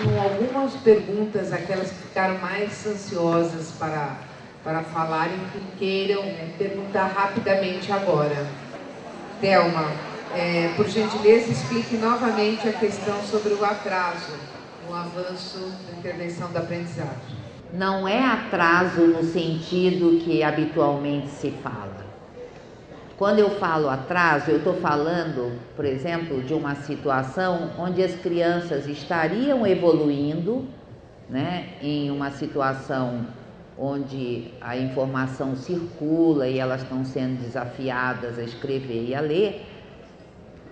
tinham algumas perguntas, aquelas que ficaram mais ansiosas para falarem, que queiram perguntar rapidamente agora. Thelma, por gentileza, explique novamente a questão sobre o atraso no avanço da intervenção da aprendizagem. Não é atraso no sentido que habitualmente se fala. Quando eu falo atraso, eu estou falando, por exemplo, de uma situação onde as crianças estariam evoluindo, né, em uma situação onde a informação circula e elas estão sendo desafiadas a escrever e a ler.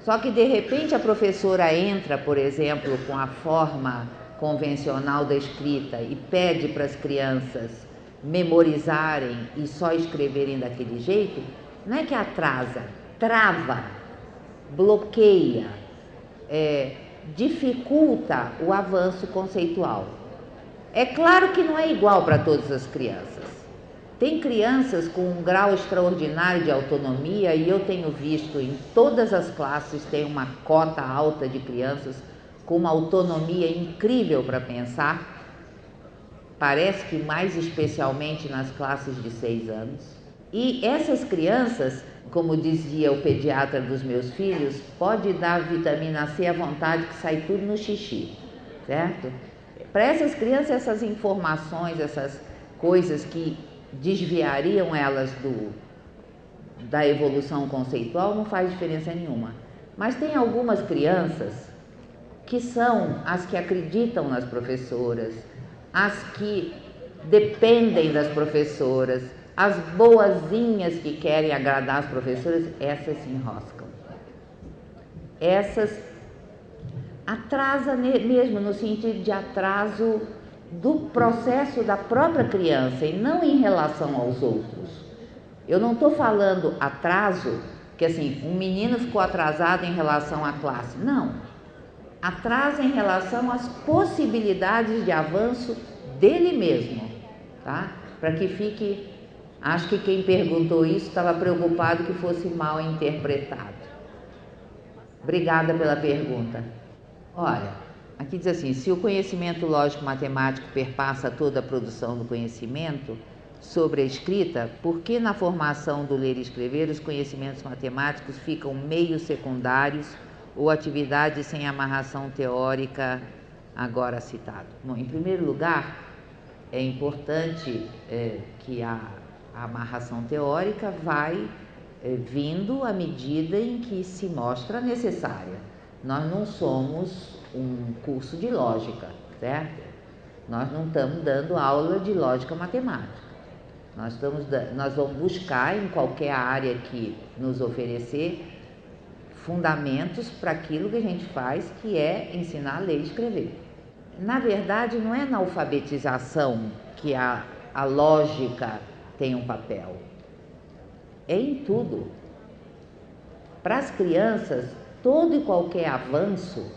Só que de repente a professora entra, por exemplo, com a forma convencional da escrita e pede para as crianças memorizarem e só escreverem daquele jeito. Não é que atrasa, trava, bloqueia, dificulta o avanço conceitual. É claro que não é igual para todas as crianças. Tem crianças com um grau extraordinário de autonomia, e eu tenho visto em todas as classes, tem uma cota alta de crianças com uma autonomia incrível para pensar. Parece que mais especialmente nas classes de 6 anos. E essas crianças, como dizia o pediatra dos meus filhos, pode dar vitamina C à vontade que sai tudo no xixi, certo? Para essas crianças, essas informações, essas coisas que desviariam elas da evolução conceitual não faz diferença nenhuma. Mas tem algumas crianças que são as que acreditam nas professoras, as que dependem das professoras, as boazinhas que querem agradar as professoras, essas se enroscam. Essas atrasa mesmo no sentido de atraso do processo da própria criança e não em relação aos outros. Eu não estou falando atraso, que assim, um menino ficou atrasado em relação à classe. Não. Atrasa em relação às possibilidades de avanço dele mesmo, tá? Para que fique... Acho que quem perguntou isso estava preocupado que fosse mal interpretado. Obrigada pela pergunta. Olha, aqui diz assim, se o conhecimento lógico-matemático perpassa toda a produção do conhecimento sobre a escrita, por que na formação do ler e escrever os conhecimentos matemáticos ficam meios secundários ou atividades sem amarração teórica agora citado? Bom, em primeiro lugar, é importante que a amarração teórica vai vindo à medida em que se mostra necessária. Nós não somos um curso de lógica, certo? Nós não estamos dando aula de lógica matemática. Nós vamos buscar em qualquer área que nos oferecer fundamentos para aquilo que a gente faz, que é ensinar a ler e escrever. Na verdade, não é na alfabetização que a lógica tem um papel. É em tudo. Para as crianças, todo e qualquer avanço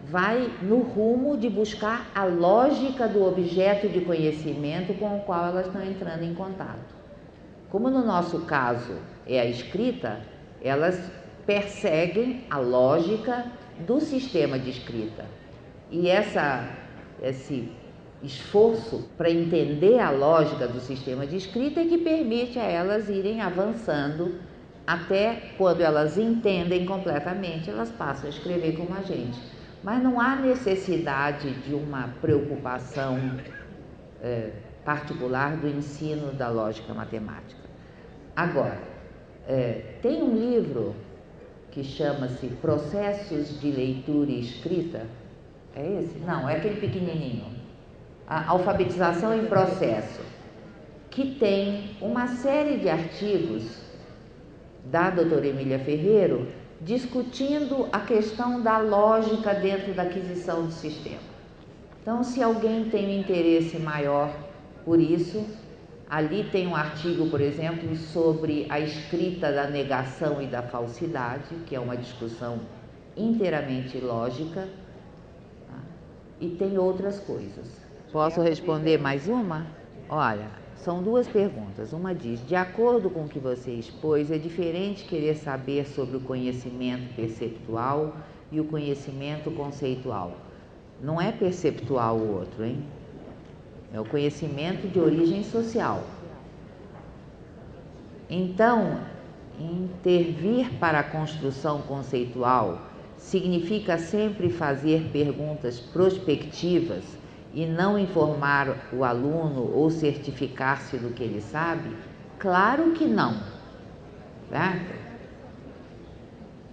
vai no rumo de buscar a lógica do objeto de conhecimento com o qual elas estão entrando em contato. Como no nosso caso é a escrita, elas perseguem a lógica do sistema de escrita. E esse esforço para entender a lógica do sistema de escrita é que permite a elas irem avançando até quando elas entendem completamente, elas passam a escrever como a gente. Mas não há necessidade de uma preocupação particular do ensino da lógica matemática. Agora, tem um livro que chama-se Processos de Leitura e Escrita. É esse? Não, é aquele pequenininho. A Alfabetização em Processo, que tem uma série de artigos da doutora Emília Ferreiro discutindo a questão da lógica dentro da aquisição do sistema. Então, se alguém tem um interesse maior por isso, ali tem um artigo, por exemplo, sobre a escrita da negação e da falsidade, que é uma discussão inteiramente lógica, tá? E tem outras coisas. Posso responder mais uma? Olha, são duas perguntas. Uma diz, de acordo com o que você expôs, é diferente querer saber sobre o conhecimento perceptual e o conhecimento conceitual. Não é perceptual o outro, hein? É o conhecimento de origem social. Então, intervir para a construção conceitual significa sempre fazer perguntas prospectivas e não informar o aluno ou certificar-se do que ele sabe? Claro que não, certo?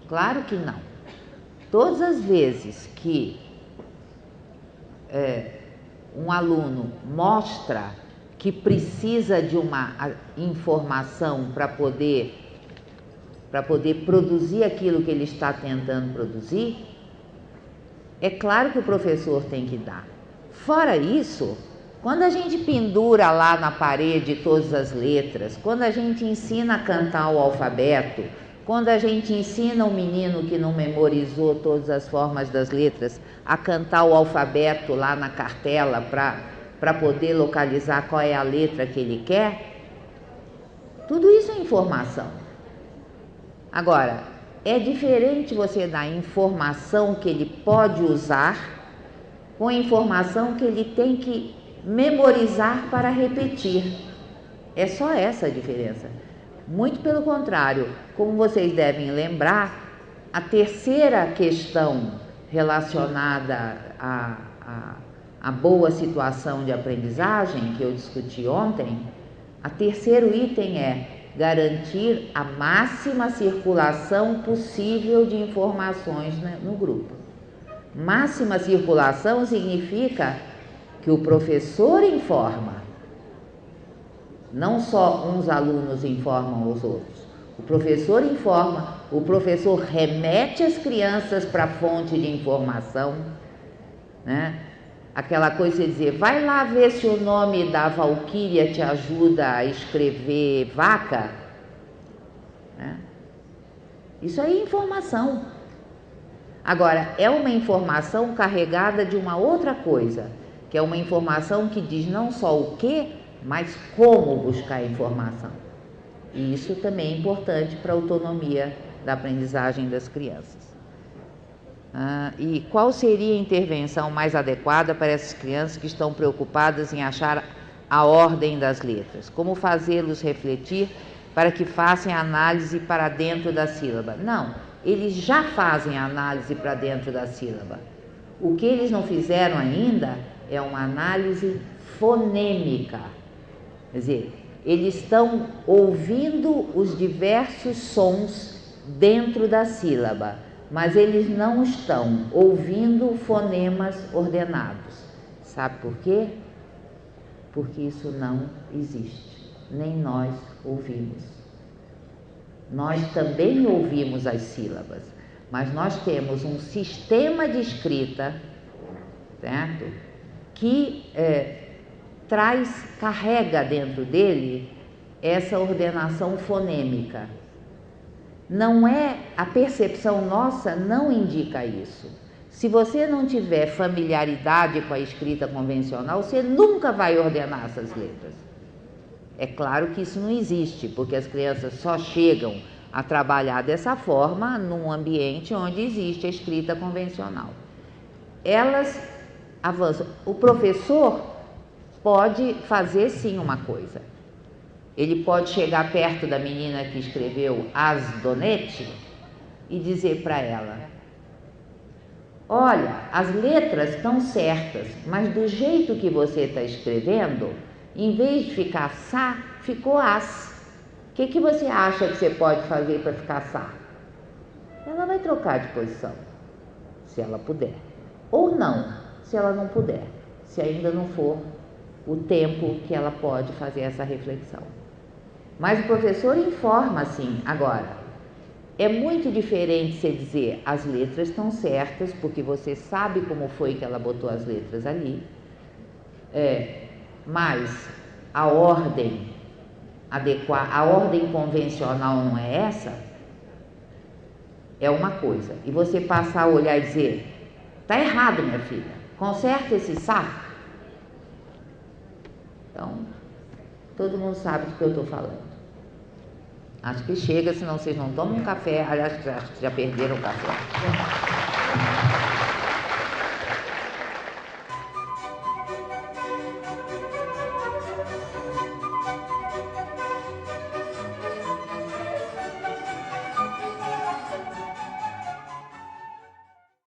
Claro que não. Todas as vezes que um aluno mostra que precisa de uma informação para poder produzir aquilo que ele está tentando produzir, é claro que o professor tem que dar. Fora isso, quando a gente pendura lá na parede todas as letras, quando a gente ensina a cantar o alfabeto, quando a gente ensina um menino que não memorizou todas as formas das letras a cantar o alfabeto lá na cartela para poder localizar qual é a letra que ele quer, tudo isso é informação. Agora, é diferente você dar informação que ele pode usar com informação que ele tem que memorizar para repetir. É só essa a diferença. Muito pelo contrário, como vocês devem lembrar, a terceira questão relacionada à boa situação de aprendizagem que eu discuti ontem, a terceiro item é garantir a máxima circulação possível de informações no grupo. Máxima circulação significa que o professor informa, não só uns alunos informam os outros. O professor informa, o professor remete as crianças para a fonte de informação, né? Aquela coisa de dizer, vai lá ver se o nome da Valquíria te ajuda a escrever vaca, né? Isso aí é informação. Agora, é uma informação carregada de uma outra coisa, que é uma informação que diz não só o que, mas como buscar a informação. E isso também é importante para a autonomia da aprendizagem das crianças. E qual seria a intervenção mais adequada para essas crianças que estão preocupadas em achar a ordem das letras? Como fazê-los refletir para que façam a análise para dentro da sílaba? Não, eles já fazem a análise para dentro da sílaba. O que eles não fizeram ainda é uma análise fonêmica. Quer dizer, eles estão ouvindo os diversos sons dentro da sílaba, mas eles não estão ouvindo fonemas ordenados. Sabe por quê? Porque isso não existe, nem nós ouvimos. Nós também ouvimos as sílabas, mas nós temos um sistema de escrita, certo? Que carrega dentro dele essa ordenação fonêmica. Não é, a percepção nossa não indica isso. Se você não tiver familiaridade com a escrita convencional, você nunca vai ordenar essas letras. É claro que isso não existe, porque as crianças só chegam a trabalhar dessa forma num ambiente onde existe a escrita convencional. Elas avançam. O professor pode fazer sim uma coisa. Ele pode chegar perto da menina que escreveu As Donete e dizer para ela, olha, as letras estão certas, mas do jeito que você está escrevendo, em vez de ficar Sá, ficou As. O que você acha que você pode fazer para ficar Sá? Ela vai trocar de posição, se ela puder. Ou não, se ela não puder, se ainda não for o tempo que ela pode fazer essa reflexão. Mas o professor informa assim. Agora, é muito diferente você dizer as letras estão certas, porque você sabe como foi que ela botou as letras ali, mas a ordem adequada, a ordem convencional não é essa, é uma coisa. E você passar a olhar e dizer, tá errado, minha filha, conserta esse saco. Então, todo mundo sabe do que eu estou falando. Acho que chega, senão vocês não tomam um café. Aliás, já perderam o café.